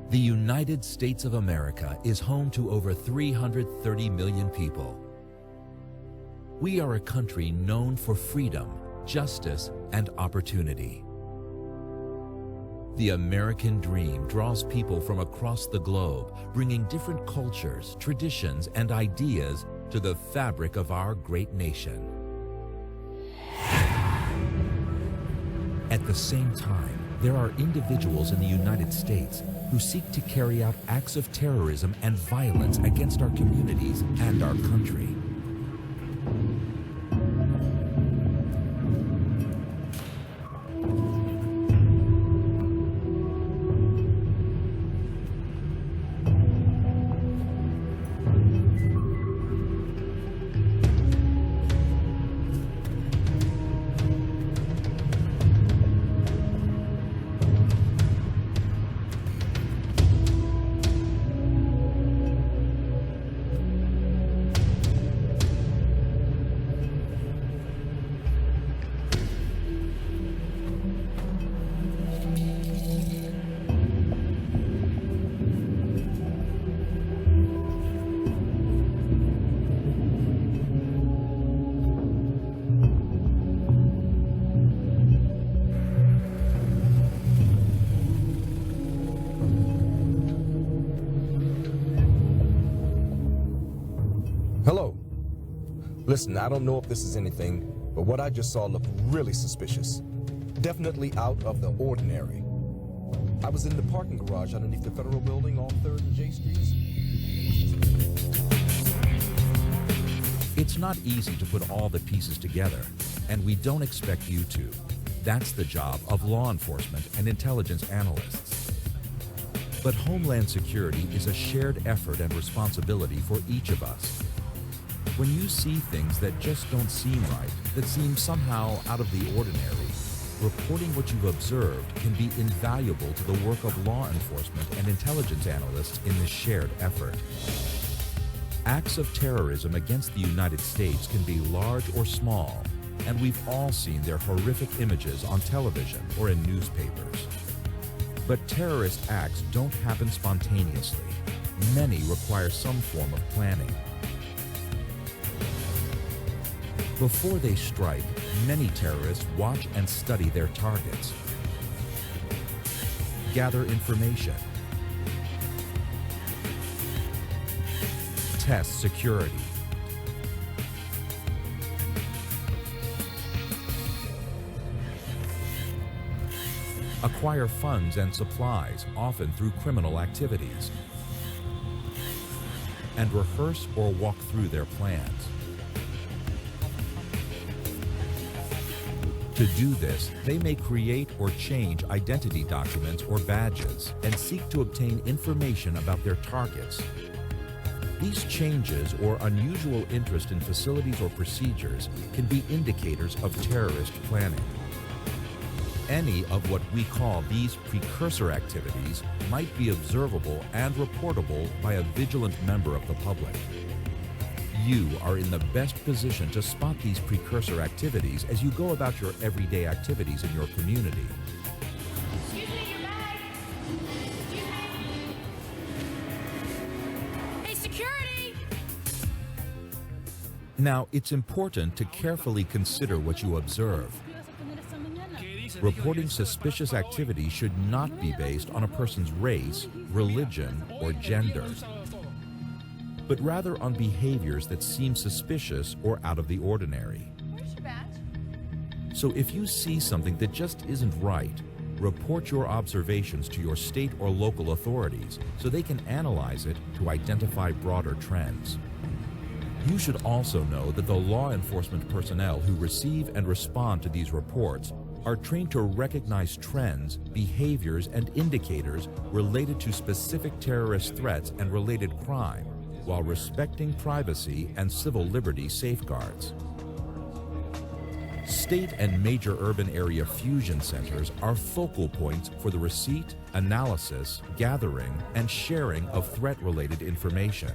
The United States of America is home to over 330 million people. We are a country known for freedom, justice, and opportunity. The American dream draws people from across the globe, bringing different cultures, traditions, and ideas to the fabric of our great nation. At the same time, there are individuals in the United States who seek to carry out acts of terrorism and violence against our communities and our country. Hello. Listen, I don't know if this is anything, but what I just saw looked really suspicious. Definitely out of the ordinary. I was in the parking garage underneath the Federal Building off 3rd and J Streets. It's not easy to put all the pieces together, and we don't expect you to. That's the job of law enforcement and intelligence analysts. But Homeland Security is a shared effort and responsibility for each of us. When you see things that just don't seem right, that seem somehow out of the ordinary, reporting what you've observed can be invaluable to the work of law enforcement and intelligence analysts in this shared effort. Acts of terrorism against the United States can be large or small, and we've all seen their horrific images on television or in newspapers. But terrorist acts don't happen spontaneously. Many require some form of planning. Before they strike, many terrorists watch and study their targets, gather information, test security, acquire funds and supplies, often through criminal activities, and rehearse or walk through their plans. To do this, they may create or change identity documents or badges and seek to obtain information about their targets. These changes or unusual interest in facilities or procedures can be indicators of terrorist planning. Any of what we call these precursor activities might be observable and reportable by a vigilant member of the public. You are in the best position to spot these precursor activities as you go about your everyday activities in your community. Excuse me, your bag. Excuse me. Hey, security! Now, it's important to carefully consider what you observe. Reporting suspicious activity should not be based on a person's race, religion, or gender, but rather on behaviors that seem suspicious or out of the ordinary. Where's your badge? So if you see something that just isn't right, report your observations to your state or local authorities so they can analyze it to identify broader trends. You should also know that the law enforcement personnel who receive and respond to these reports are trained to recognize trends, behaviors, and indicators related to specific terrorist threats and related crime, while respecting privacy and civil liberty safeguards. State and major urban area fusion centers are focal points for the receipt, analysis, gathering, and sharing of threat-related information.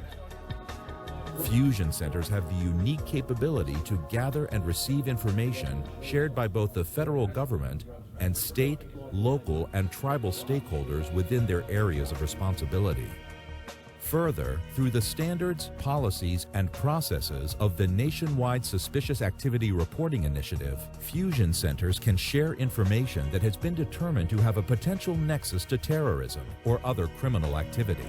Fusion centers have the unique capability to gather and receive information shared by both the federal government and state, local, and tribal stakeholders within their areas of responsibility. Further, through the standards, policies, and processes of the Nationwide Suspicious Activity Reporting Initiative, Fusion centers can share information that has been determined to have a potential nexus to terrorism or other criminal activity.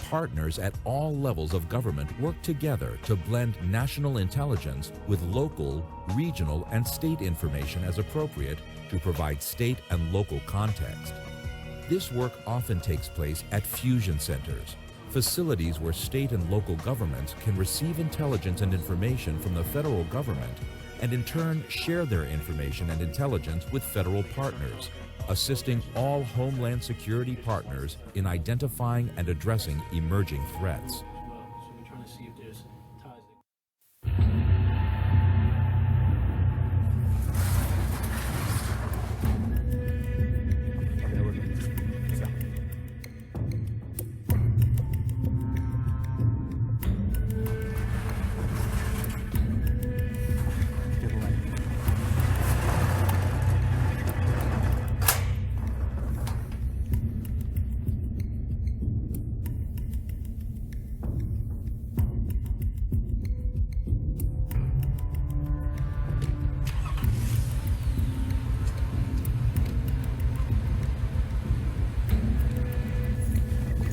Partners at all levels of government work together to blend national intelligence with local, regional, and state information as appropriate to provide state and local context. This work often takes place at fusion centers, facilities where state and local governments can receive intelligence and information from the federal government and in turn share their information and intelligence with federal partners, assisting all Homeland Security partners in identifying and addressing emerging threats. So we're trying to see if there's ties.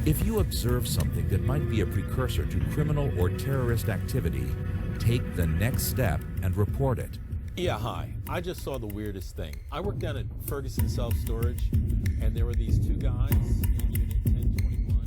If you observe something that might be a precursor to criminal or terrorist activity, take the next step and report it. Yeah, hi. I just saw the weirdest thing. I worked down at Ferguson Self Storage, and there were these two guys in Unit 1021.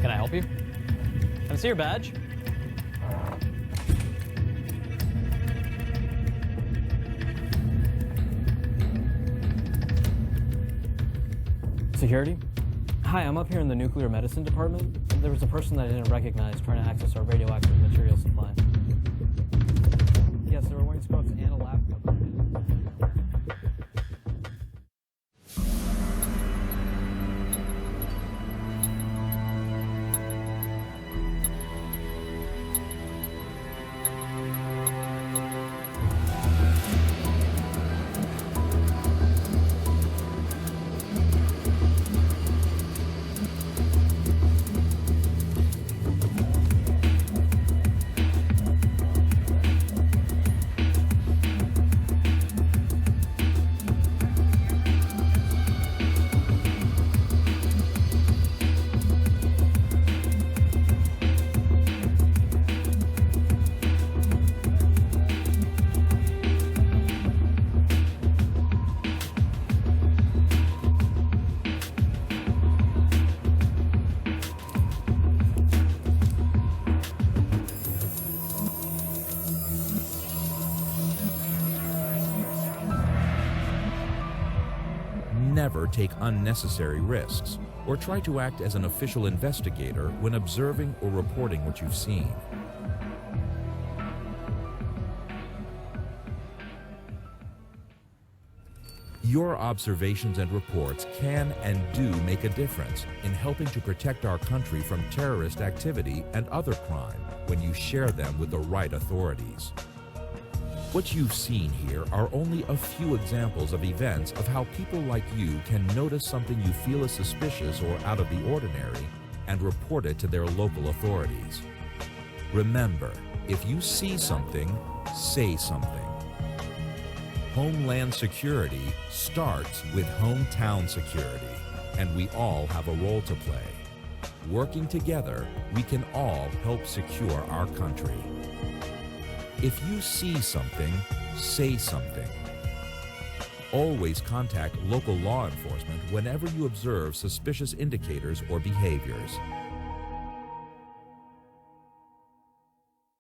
Can I help you? Can I see your badge? Security? Hi, I'm up here in the nuclear medicine department. There was a person that I didn't recognize trying to access our radioactive material supply. Yes, they were wearing scrubs and a lab coat. Never take unnecessary risks or try to act as an official investigator when observing or reporting what you've seen. Your observations and reports can and do make a difference in helping to protect our country from terrorist activity and other crime when you share them with the right authorities. What you've seen here are only a few examples of events of how people like you can notice something you feel is suspicious or out of the ordinary and report it to their local authorities. Remember, if you see something, say something. Homeland Security starts with hometown security, and we all have a role to play. Working together, we can all help secure our country. If you see something, say something. Always contact local law enforcement whenever you observe suspicious indicators or behaviors.